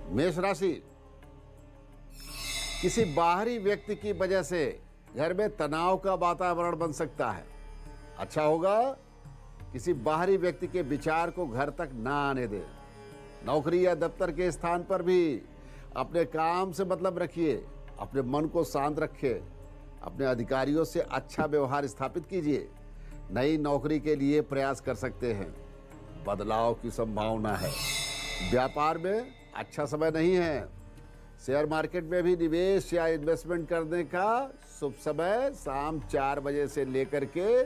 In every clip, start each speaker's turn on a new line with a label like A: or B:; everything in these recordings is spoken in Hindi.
A: मेष राशि, किसी बाहरी व्यक्ति की वजह से घर में तनाव का वातावरण बन सकता है। अच्छा होगा किसी बाहरी व्यक्ति के विचार को घर तक ना आने दें। नौकरी या दफ्तर के स्थान पर भी अपने काम से मतलब रखिए, अपने मन को शांत रखिए, अपने अधिकारियों से अच्छा व्यवहार स्थापित कीजिए। नई नौकरी के लिए प्रयास कर सकते हैं, बदलाव की संभावना है। व्यापार में अच्छा समय नहीं है। शेयर मार्केट में भी निवेश या इन्वेस्टमेंट करने का शुभ समय शाम 4 बजे से लेकर के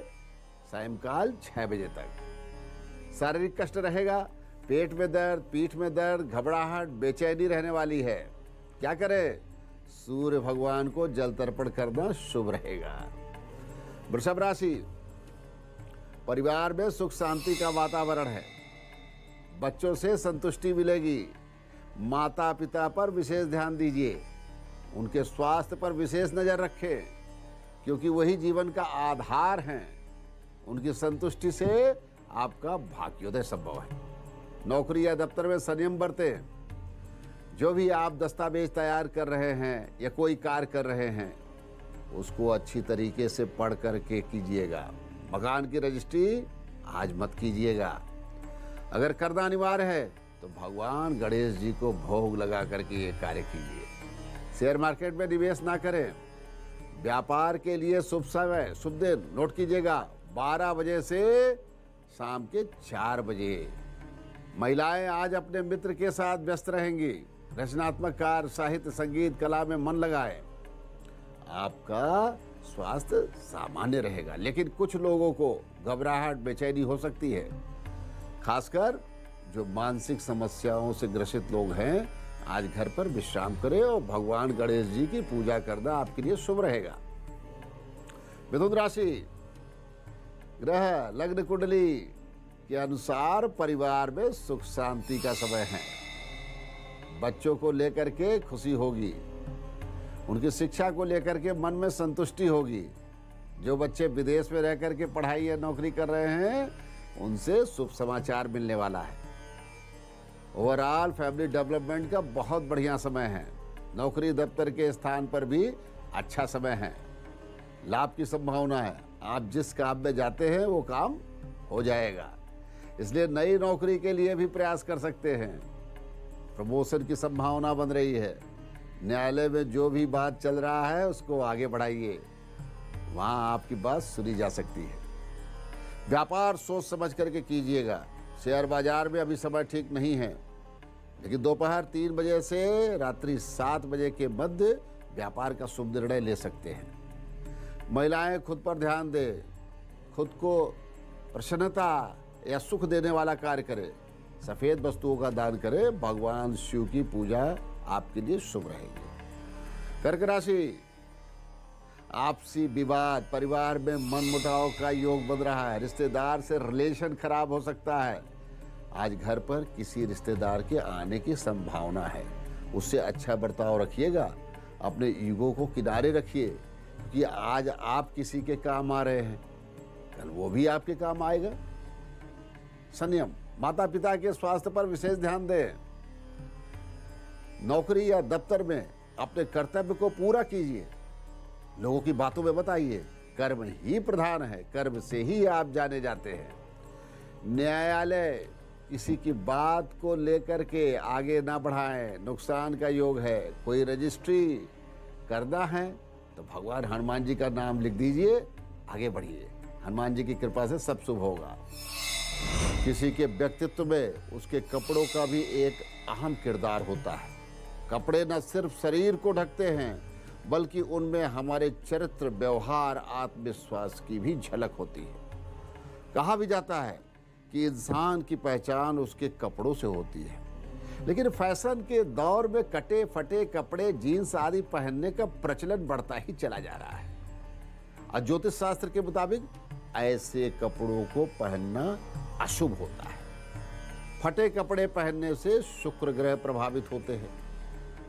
A: सायंकाल 6 बजे तक। शारीरिक कष्ट रहेगा, पेट में दर्द, पीठ में दर्द, घबराहट, बेचैनी रहने वाली है। क्या करें? सूर्य भगवान को जल तर्पण करना शुभ रहेगा। वृषभ राशि, परिवार में सुख शांति का वातावरण है। बच्चों से संतुष्टि मिलेगी। माता पिता पर विशेष ध्यान दीजिए, उनके स्वास्थ्य पर विशेष नजर रखें, क्योंकि वही जीवन का आधार हैं। उनकी संतुष्टि से आपका भाग्योदय संभव है। नौकरी या दफ्तर में संयम बरतें। जो भी आप दस्तावेज तैयार कर रहे हैं या कोई कार्य कर रहे हैं, उसको अच्छी तरीके से पढ़ करके कीजिएगा। मकान की रजिस्ट्री आज मत कीजिएगा। अगर करना अनिवार्य है तो भगवान गणेश जी को भोग लगा करके ये कार्य कीजिए। शेयर मार्केट में निवेश ना करें। व्यापार के लिए शुभ समय, शुभ दिन नोट कीजिएगा, 12 बजे से शाम के 4 बजे। महिलाएं आज अपने मित्र के साथ व्यस्त रहेंगी। रचनात्मक कार्य, साहित्य, संगीत, कला में मन लगाएं। आपका स्वास्थ्य सामान्य रहेगा, लेकिन कुछ लोगों को घबराहट, बेचैनी हो सकती है। खासकर जो मानसिक समस्याओं से ग्रसित लोग हैं, आज घर पर विश्राम करें और भगवान गणेश जी की पूजा करना आपके लिए शुभ रहेगा। मिथुन राशि, ग्रह लग्न कुंडली के अनुसार परिवार में सुख शांति का समय है। बच्चों को लेकर के खुशी होगी। उनकी शिक्षा को लेकर के मन में संतुष्टि होगी। जो बच्चे विदेश में रह करके पढ़ाई या नौकरी कर रहे हैं, उनसे शुभ समाचार मिलने वाला है। ओवरऑल फैमिली डेवलपमेंट का बहुत बढ़िया समय है। नौकरी दफ्तर के स्थान पर भी अच्छा समय है। लाभ की संभावना है। आप जिस काम में जाते हैं वो काम हो जाएगा, इसलिए नई नौकरी के लिए भी प्रयास कर सकते हैं। प्रमोशन की संभावना बन रही है। न्यायालय में जो भी बात चल रहा है उसको आगे बढ़ाइए, वहां आपकी बात सुनी जा सकती है। व्यापार सोच समझ करके कीजिएगा। शेयर बाजार में अभी समय ठीक नहीं है, लेकिन दोपहर 3 बजे से रात्रि 7 बजे के मध्य व्यापार का शुभ निर्णय ले सकते हैं। महिलाएं खुद पर ध्यान दें, खुद को प्रसन्नता या सुख देने वाला कार्य करें। सफेद वस्तुओं का दान करें। भगवान शिव की पूजा आपके लिए शुभ रहेगी। कर्क राशि, आपसी विवाद, परिवार में मनमुटाव का योग बन रहा है। रिश्तेदार से रिलेशन खराब हो सकता है। आज घर पर किसी रिश्तेदार के आने की संभावना है। उससे अच्छा बर्ताव रखिएगा। अपने ईगो को किनारे रखिए, कि आज आप किसी के काम आ रहे हैं, कल वो भी आपके काम आएगा। संयम, माता पिता के स्वास्थ्य पर विशेष ध्यान दें। नौकरी या दफ्तर में अपने कर्तव्य को पूरा कीजिए। लोगों की बातों में बताइए। कर्म ही प्रधान है, कर्म से ही आप जाने जाते हैं। न्यायालय, किसी की बात को लेकर के आगे ना बढ़ाएं, नुकसान का योग है। कोई रजिस्ट्री करना है तो भगवान हनुमान जी का नाम लिख दीजिए, आगे बढ़िए। हनुमान जी की कृपा से सब शुभ होगा। किसी के व्यक्तित्व में उसके कपड़ों का भी एक अहम किरदार होता है। कपड़े न सिर्फ शरीर को ढकते हैं, बल्कि उनमें हमारे चरित्र, व्यवहार, आत्मविश्वास की भी झलक होती है। कहा भी जाता है कि इंसान की पहचान उसके कपड़ों से होती है, लेकिन फैशन के दौर में कटे फटे कपड़े, जीन्स आदि पहनने का प्रचलन बढ़ता ही चला जा रहा है। और ज्योतिष शास्त्र के मुताबिक ऐसे कपड़ों को पहनना अशुभ होता है। फटे कपड़े पहनने से शुक्र ग्रह प्रभावित होते हैं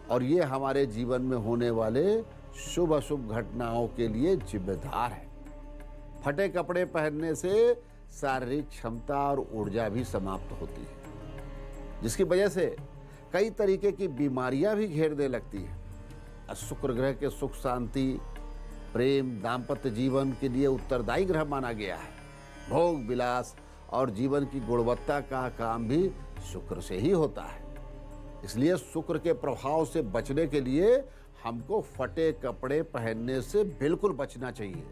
A: और ये हमारे जीवन में होने वाले शुभ अशुभ घटनाओं के लिए जिम्मेदार है। फटे कपड़े पहनने से शारीरिक क्षमता और ऊर्जा भी समाप्त होती है, जिसकी वजह से कई तरीके की बीमारियां भी घेरने लगती हैं। शुक्र ग्रह के सुख शांति, प्रेम, दाम्पत्य जीवन के लिए उत्तरदायी ग्रह माना गया है। भोग विलास और जीवन की गुणवत्ता का काम भी शुक्र से ही होता है। इसलिए शुक्र के प्रभाव से बचने के लिए हमको फटे कपड़े पहनने से बिल्कुल बचना चाहिए।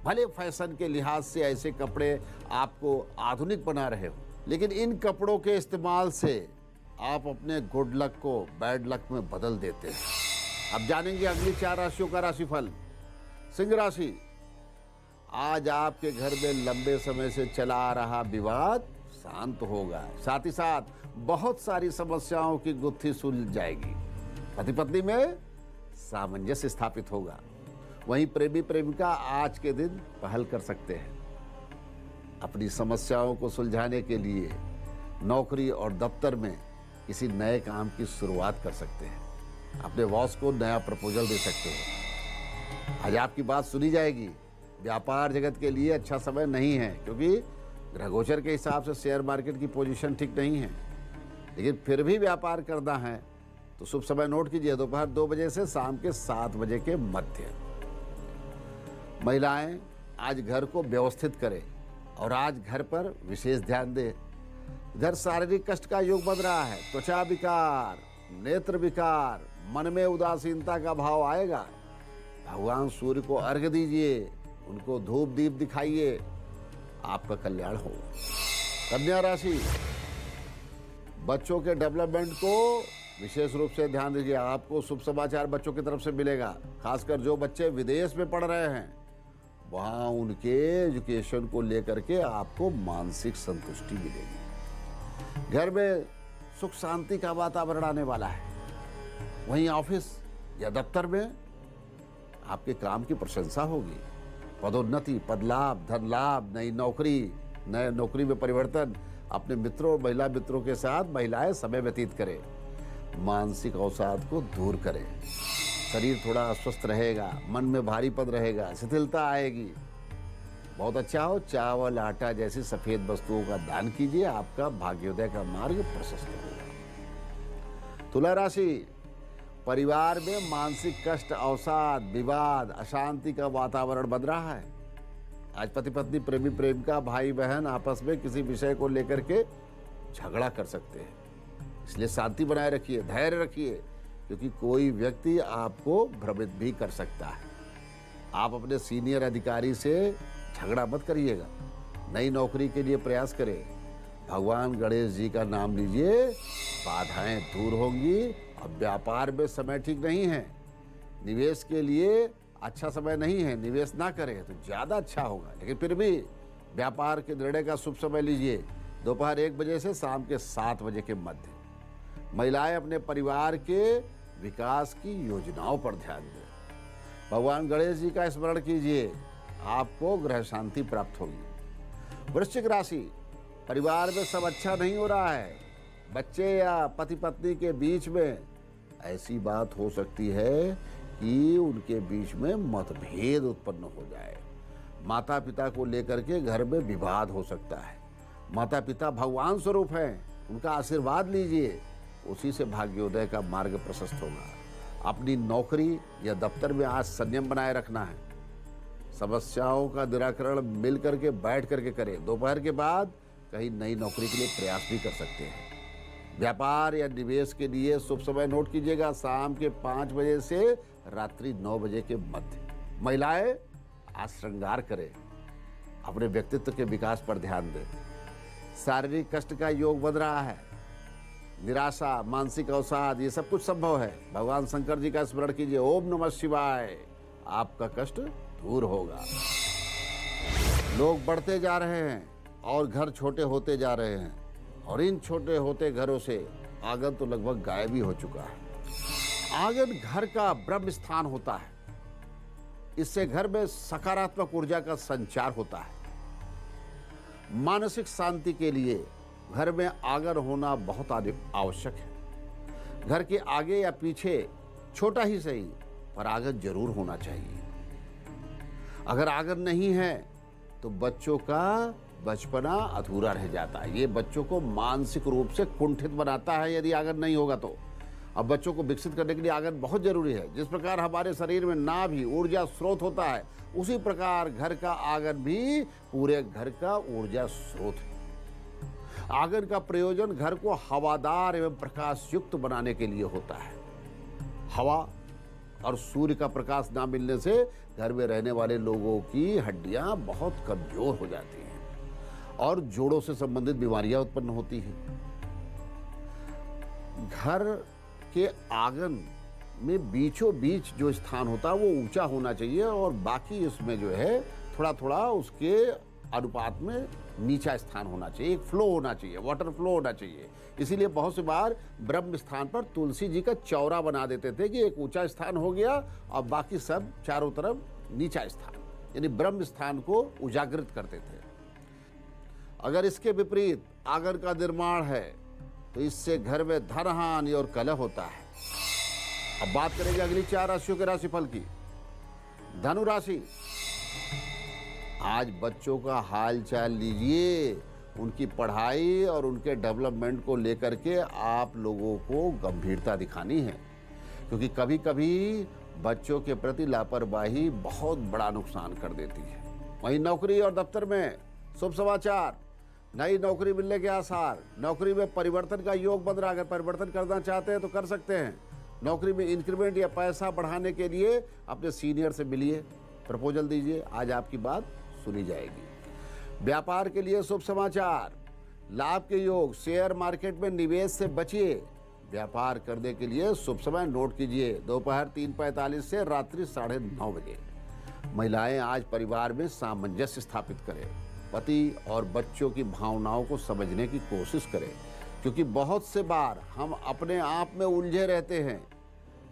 A: भले फैशन के लिहाज से ऐसे कपड़े आपको आधुनिक बना रहे हो, लेकिन इन कपड़ों के इस्तेमाल से आप अपने गुड लक को बैड लक में बदल देते हैं। अब जानेंगे अगली 4 राशियों का राशिफल। सिंह राशि, आज आपके घर में लंबे समय से चला आ रहा विवाद शांत होगा। साथ ही साथ बहुत सारी समस्याओं की गुत्थी सुलझ जाएगी। पति पत्नी में सामंजस्य स्थापित होगा। वहीं प्रेमी प्रेमिका आज के दिन पहल कर सकते हैं। अपनी समस्याओं को सुलझाने के लिए नौकरी और दफ्तर में किसी नए काम की शुरुआत कर सकते हैं। अपने बॉस को नया प्रपोजल दे सकते हैं। आज आपकी बात सुनी जाएगी। व्यापार जगत के लिए अच्छा समय नहीं है, क्योंकि ग्रहगोचर के हिसाब से शेयर मार्केट की पोजीशन ठीक नहीं है। लेकिन फिर भी व्यापार करना है तो शुभ समय नोट कीजिए, दोपहर 2 बजे से शाम के 7 बजे के मध्य। महिलाएं आज घर को व्यवस्थित करें और आज घर पर विशेष ध्यान दें। इधर शारीरिक कष्ट का योग बन रहा है। त्वचा विकार, नेत्र विकार, मन में उदासीनता का भाव आएगा। भगवान सूर्य को अर्घ्य दीजिए, उनको धूप दीप दिखाइए, आपका कल्याण होगा। कन्या राशि, बच्चों के डेवलपमेंट को विशेष रूप से ध्यान दीजिए। आपको शुभ समाचार बच्चों की तरफ से मिलेगा। खासकर जो बच्चे विदेश में पढ़ रहे हैं, वहाँ उनके एजुकेशन को लेकर के आपको मानसिक संतुष्टि मिलेगी। घर में सुख शांति का वातावरण आने वाला है। वहीं ऑफिस या दफ्तर में आपके काम की प्रशंसा होगी। पदोन्नति, पद लाभ, धन लाभ, नई नौकरी, नए नौकरी में परिवर्तन। अपने मित्रों और महिला मित्रों के साथ महिलाएं समय व्यतीत करें। मानसिक अवसाद को दूर करें। शरीर थोड़ा अस्वस्थ रहेगा, मन में भारीपन रहेगा, शिथिलता आएगी। बहुत अच्छा हो, चावल आटा जैसी सफेद वस्तुओं का दान कीजिए, आपका भाग्योदय का मार्ग प्रशस्त होगा। तुला राशि, परिवार में मानसिक कष्ट, अवसाद, विवाद, अशांति का वातावरण बन रहा है। आज पति पत्नी, प्रेमी प्रेमिका, भाई बहन आपस में किसी विषय को लेकर के झगड़ा कर सकते हैं। इसलिए शांति बनाए रखिए, धैर्य रखिए, क्योंकि कोई व्यक्ति आपको भ्रमित भी कर सकता है। आप अपने सीनियर अधिकारी से झगड़ा मत करिएगा। नई नौकरी के लिए प्रयास करें। भगवान गणेश जी का नाम लीजिए, बाधाएं दूर होंगी। अब व्यापार में समय ठीक नहीं है, निवेश के लिए अच्छा समय नहीं है। निवेश ना करें तो ज़्यादा अच्छा होगा। लेकिन फिर भी व्यापार के निर्णय का शुभ समय लीजिए, दोपहर 1 बजे से शाम के 7 बजे के मध्य। महिलाएं अपने परिवार के विकास की योजनाओं पर ध्यान दें। भगवान गणेश जी का स्मरण कीजिए, आपको ग्रह शांति प्राप्त होगी। वृश्चिक राशि, परिवार में सब अच्छा नहीं हो रहा है। बच्चे या पति पत्नी के बीच में ऐसी बात हो सकती है कि उनके बीच में मतभेद उत्पन्न हो जाए। माता पिता को लेकर के घर में विवाद हो सकता है। माता पिता भगवान स्वरूप हैं, उनका आशीर्वाद लीजिए, उसी से भाग्योदय का मार्ग प्रशस्त होगा। अपनी नौकरी या दफ्तर में आज संयम बनाए रखना है। समस्याओं का निराकरण मिल करके बैठ करके करें। दोपहर के बाद कहीं नई नौकरी के लिए प्रयास भी कर सकते हैं। व्यापार या निवेश के लिए शुभ समय नोट कीजिएगा, शाम के 5 बजे से रात्रि 9 बजे के मध्य। महिलाएं आज श्रृंगार करें, अपने व्यक्तित्व के विकास पर ध्यान दें। शारीरिक कष्ट का योग बन रहा है। निराशा, मानसिक अवसाद, ये सब कुछ संभव है। भगवान शंकर जी का स्मरण कीजिए, ओम नमः शिवाय, आपका कष्ट दूर होगा। लोग बढ़ते जा रहे हैं और घर छोटे होते जा रहे हैं, और इन छोटे होते घरों से आंगन तो लगभग गायब ही हो चुका है। आंगन घर का ब्रह्म स्थान होता है। इससे घर में सकारात्मक ऊर्जा का संचार होता है। मानसिक शांति के लिए घर में आंगन होना बहुत आवश्यक है। घर के आगे या पीछे छोटा ही सही, पर आंगन जरूर होना चाहिए। अगर आंगन नहीं है तो बच्चों का बचपना अधूरा रह जाता है। ये बच्चों को मानसिक रूप से कुंठित बनाता है यदि आंगन नहीं होगा तो। अब बच्चों को विकसित करने के लिए आंगन बहुत जरूरी है। जिस प्रकार हमारे शरीर में नाभ ही ऊर्जा स्रोत होता है, उसी प्रकार घर का आंगन भी पूरे घर का ऊर्जा स्रोत है। आंगन का प्रयोजन घर को हवादार एवं प्रकाश युक्त बनाने के लिए होता है। हवा और सूर्य का प्रकाश ना मिलने से घर में रहने वाले लोगों की हड्डियां बहुत कमजोर हो जाती हैं और जोड़ों से संबंधित बीमारियां उत्पन्न होती हैं। घर के आंगन में बीचों बीच जो स्थान होता है वो ऊंचा होना चाहिए और बाकी इसमें जो है थोड़ा थोड़ा उसके अनुपात में नीचा स्थान होना चाहिए। एक फ्लो होना चाहिए, वाटर फ्लो होना चाहिए। इसीलिए बहुत सी बार ब्रह्म स्थान पर तुलसी जी का चौरा बना देते थे कि एक ऊंचा स्थान हो गया और बाकी सब चारों तरफ नीचा स्थान, यानी ब्रह्म स्थान को उजागृत करते थे। अगर इसके विपरीत आंगन का निर्माण है तो इससे घर में धन हानि और कलह होता है। अब बात करेंगे अगली 4 राशियों के राशिफल की। धनु राशि, आज बच्चों का हाल चाल लीजिए। उनकी पढ़ाई और उनके डेवलपमेंट को लेकर के आप लोगों को गंभीरता दिखानी है, क्योंकि कभी कभी बच्चों के प्रति लापरवाही बहुत बड़ा नुकसान कर देती है। वहीं नौकरी और दफ्तर में शुभ समाचार, नई नौकरी मिलने के आसार, नौकरी में परिवर्तन का योग बन रहा है। अगर परिवर्तन करना चाहते हैं तो कर सकते हैं। नौकरी में इंक्रीमेंट या पैसा बढ़ाने के लिए अपने सीनियर से मिलिए, प्रपोजल दीजिए, आज आपकी बात सुनी जाएगी। व्यापार के लिए शुभ समाचार, लाभ के योग, शेयर मार्केट में निवेश से बचिए। व्यापार करने के लिए शुभ समय नोट कीजिए, दोपहर 3:45 से रात्रि 9:30 बजे। महिलाएं आज परिवार में सामंजस्य स्थापित करें। पति और बच्चों की भावनाओं को समझने की कोशिश करें, क्योंकि बहुत से बार हम अपने आप में उलझे रहते हैं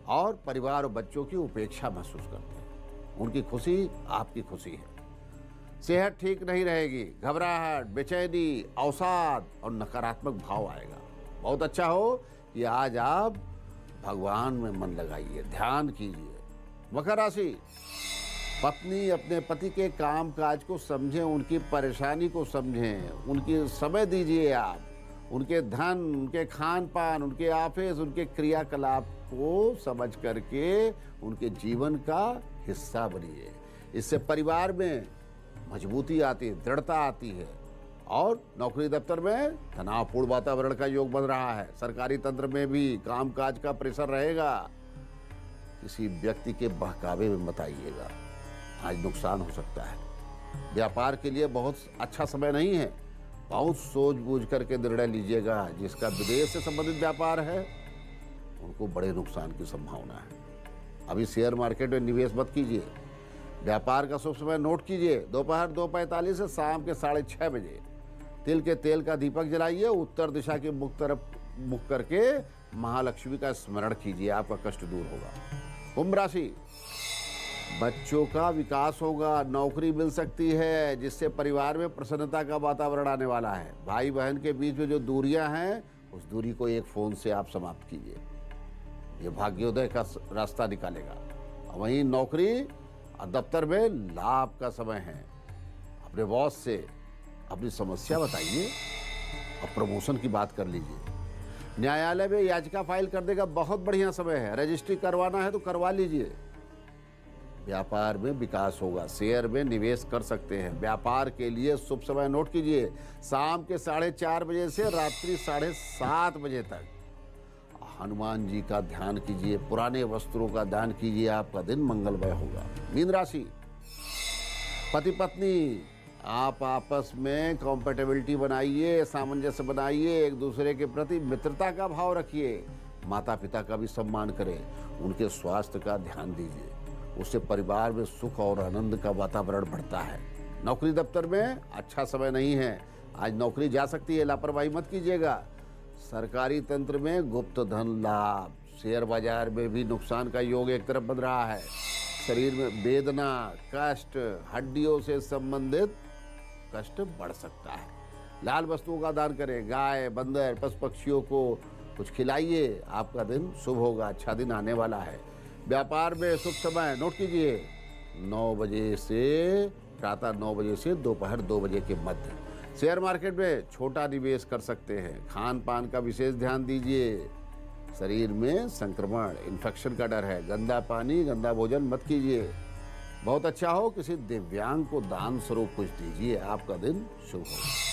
A: और परिवार और बच्चों की उपेक्षा महसूस करते हैं। उनकी खुशी आपकी खुशी है। सेहत ठीक नहीं रहेगी, घबराहट, बेचैनी, अवसाद और नकारात्मक भाव आएगा। बहुत अच्छा हो कि आज आप भगवान में मन लगाइए, ध्यान कीजिए। मकर राशि, पत्नी अपने पति के काम काज को समझें, उनकी परेशानी को समझें, उनकी समय दीजिए आप, उनके धन, उनके खान पान, उनके ऑफिस, उनके क्रियाकलाप को समझ करके उनके जीवन का हिस्सा बनिए। इससे परिवार में मजबूती आती है, दृढ़ता आती है और नौकरी दफ्तर में तनावपूर्ण वातावरण का योग बन रहा है। सरकारी तंत्र में भी कामकाज का प्रेशर रहेगा। किसी व्यक्ति के बहकावे में मत आइएगा, आज नुकसान हो सकता है। व्यापार के लिए बहुत अच्छा समय नहीं है, बहुत सोच बूझ करके निर्णय लीजिएगा। जिसका विदेश से संबंधित व्यापार है उनको बड़े नुकसान की संभावना है। अभी शेयर मार्केट में निवेश मत कीजिए। व्यापार का शुभ समय नोट कीजिए, दोपहर 2:45 से शाम के 6:30 बजे। तिल के तेल का दीपक जलाइए, उत्तर दिशा के मुख तरफ मुख करके महालक्ष्मी का स्मरण कीजिए, आपका कष्ट दूर होगा। कुंभ राशि, बच्चों का विकास होगा, नौकरी मिल सकती है, जिससे परिवार में प्रसन्नता का वातावरण आने वाला है। भाई बहन के बीच में जो दूरियां हैं उस दूरी को एक फोन से आप समाप्त कीजिए, ये भाग्योदय का रास्ता निकालेगा। वहीं नौकरी और दफ्तर में लाभ का समय है। अपने बॉस से अपनी समस्या बताइए और प्रमोशन की बात कर लीजिए। न्यायालय में याचिका फाइल करने का बहुत बढ़िया समय है, रजिस्ट्री करवाना है तो करवा लीजिए। व्यापार में विकास होगा, शेयर में निवेश कर सकते हैं। व्यापार के लिए शुभ समय नोट कीजिए, शाम के 4:30 बजे से रात्रि 7:30 बजे तक। हनुमान जी का ध्यान कीजिए, पुराने वस्त्रों का दान कीजिए, आपका दिन मंगलमय होगा। मीन राशि, पति पत्नी आप आपस में कॉम्पेटेबिलिटी बनाइए, सामंजस्य बनाइए, एक दूसरे के प्रति मित्रता का भाव रखिए। माता पिता का भी सम्मान करें, उनके स्वास्थ्य का ध्यान दीजिए, उससे परिवार में सुख और आनंद का वातावरण बढ़ता है। नौकरी दफ्तर में अच्छा समय नहीं है, आज नौकरी जा सकती है, लापरवाही मत कीजिएगा। सरकारी तंत्र में गुप्त धन लाभ, शेयर बाजार में भी नुकसान का योग एक तरफ बन रहा है। शरीर में वेदना, कष्ट, हड्डियों से संबंधित कष्ट बढ़ सकता है। लाल वस्तुओं का दान करें, गाय, बंदर, पशु पक्षियों को कुछ खिलाइए, आपका दिन शुभ होगा, अच्छा दिन आने वाला है। व्यापार में शुभ समय नोट कीजिए, 9 बजे से प्रातः 9 बजे से दोपहर 2 बजे के मध्य। शेयर मार्केट में छोटा निवेश कर सकते हैं। खान पान का विशेष ध्यान दीजिए। शरीर में संक्रमण, इन्फेक्शन का डर है। गंदा पानी, गंदा भोजन मत कीजिए। बहुत अच्छा हो किसी दिव्यांग को दान स्वरूप कुछ दीजिए। आपका दिन शुभ हो।